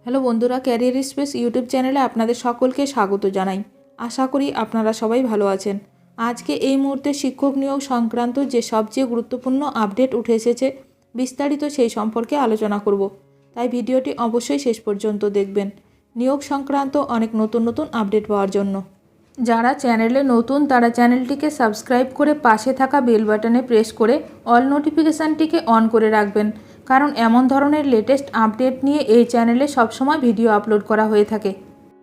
Hello বন্ধুরা, career space YouTube চ্যানেলে আপনাদের সকলকে স্বাগত জানাই। আশা করি আপনারা সবাই ভালো আছেন। আজকে এই মুহূর্তে শিক্ষক নিয়োগ সংক্রান্ত যে সবচেয়ে গুরুত্বপূর্ণ আপডেট উঠে এসেছে, বিস্তারিত সেই সম্পর্কে আলোচনা করব। তাই ভিডিওটি অবশ্যই শেষ পর্যন্ত দেখবেন নিয়োগ সংক্রান্ত অনেক নতুন নতুন আপডেট পাওয়ার জন্য। যারা চ্যানেলে নতুন তারা চ্যানেলটিকে সাবস্ক্রাইব করে পাশে থাকা বেল বাটনে প্রেস করে অল নোটিফিকেশানটিকে অন করে রাখবেন, কারণ এমন ধরনের লেটেস্ট আপডেট নিয়ে এই চ্যানেলে সবসময় ভিডিও আপলোড করা হয়ে থাকে।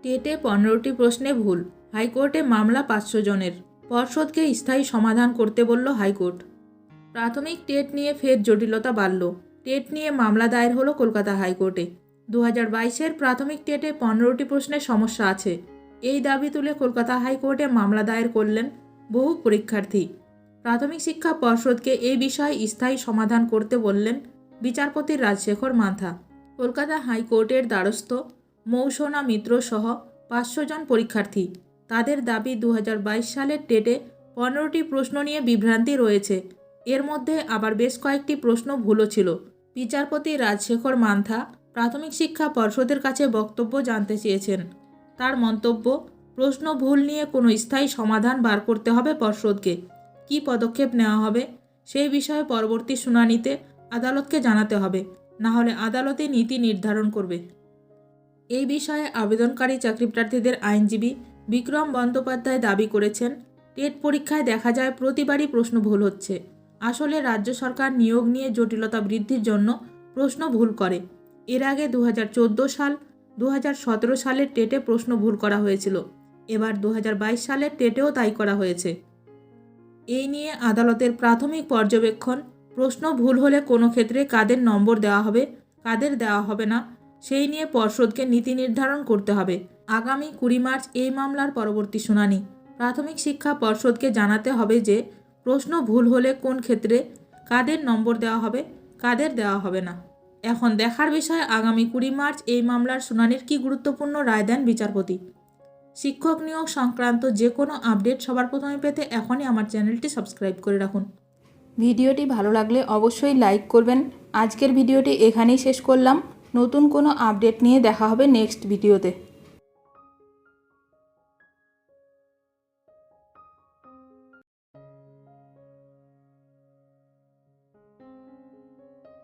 টেটে 15টি প্রশ্নে ভুল, হাইকোর্টে মামলা 500 জনের। পর্ষদকে স্থায়ী সমাধান করতে বলল হাইকোর্ট। প্রাথমিক টেট নিয়ে ফের জটিলতা বাড়ল। টেট নিয়ে মামলা দায়ের হলো কলকাতা হাইকোর্টে। 2022-এর প্রাথমিক টেটে 15টি প্রশ্নের সমস্যা আছে, এই দাবি তুলে কলকাতা হাইকোর্টে মামলা দায়ের করলেন বহু পরীক্ষার্থী। প্রাথমিক শিক্ষা পর্ষদকে এই বিষয়ে স্থায়ী সমাধান করতে বললেন বিচারপতি রাজশেখর মান্থা। কলকাতা হাইকোর্টের দ্বারস্থ মৌসনা মিত্র সহ 500 জন পরীক্ষার্থী। তাদের দাবি 2022 সালের টেটে 15টি প্রশ্ন নিয়ে বিভ্রান্তি রয়েছে, এর মধ্যে আবার বেশ কয়েকটি প্রশ্ন ভুলও ছিল। বিচারপতি রাজশেখর মান্থা প্রাথমিক শিক্ষা পর্ষদের কাছে বক্তব্য জানতে চেয়েছেন। তার মন্তব্য, প্রশ্ন ভুল নিয়ে কোনো স্থায়ী সমাধান বার করতে হবে পর্ষদকে। কী পদক্ষেপ নেওয়া হবে সেই বিষয়ে পরবর্তী শুনানিতে আদালতকে জানাতে হবে, না হলে আদালতে নীতি নির্ধারণ করবে। এই বিষয়ে আবেদনকারী চাকরি প্রার্থীদের আইনজীবী বিক্রম বন্দ্যোপাধ্যায় দাবি করেছেন, টেট পরীক্ষায় দেখা যায় প্রতিবারই প্রশ্ন ভুল হচ্ছে। আসলে রাজ্য সরকার নিয়োগ নিয়ে জটিলতা বৃদ্ধির জন্য প্রশ্ন ভুল করে। এর আগে 2014 সাল 2017 সালের টেটে প্রশ্ন ভুল করা হয়েছিল, এবার 2022 সালের টেটেও তাই করা হয়েছে। এই নিয়ে আদালতের প্রাথমিক পর্যবেক্ষণ, প্রশ্ন ভুল হলে কোনো ক্ষেত্রে কাদের নম্বর দেওয়া হবে, কাদের দেওয়া হবে না, সেই নিয়ে পর্ষদকে নীতি নির্ধারণ করতে হবে। আগামী 20 মার্চ এই মামলার পরবর্তী শুনানি। প্রাথমিক শিক্ষা পর্ষদকে জানাতে হবে যে প্রশ্ন ভুল হলে কোন ক্ষেত্রে কাদের নম্বর দেওয়া হবে, কাদের দেওয়া হবে না। এখন দেখার বিষয় আগামী 20 মার্চ এই মামলার শুনানির কী গুরুত্বপূর্ণ রায় দেন বিচারপতি। শিক্ষক নিয়োগ সংক্রান্ত যে কোনো আপডেট সবার প্রথমে পেতে এখনই আমার চ্যানেলটি সাবস্ক্রাইব করে রাখুন। ভিডিওটি ভালো লাগলে অবশ্যই লাইক করবেন। আজকের ভিডিওটি এখানেই শেষ করলাম। নতুন কোনো আপডেট নিয়ে দেখা হবে নেক্সট ভিডিওতে।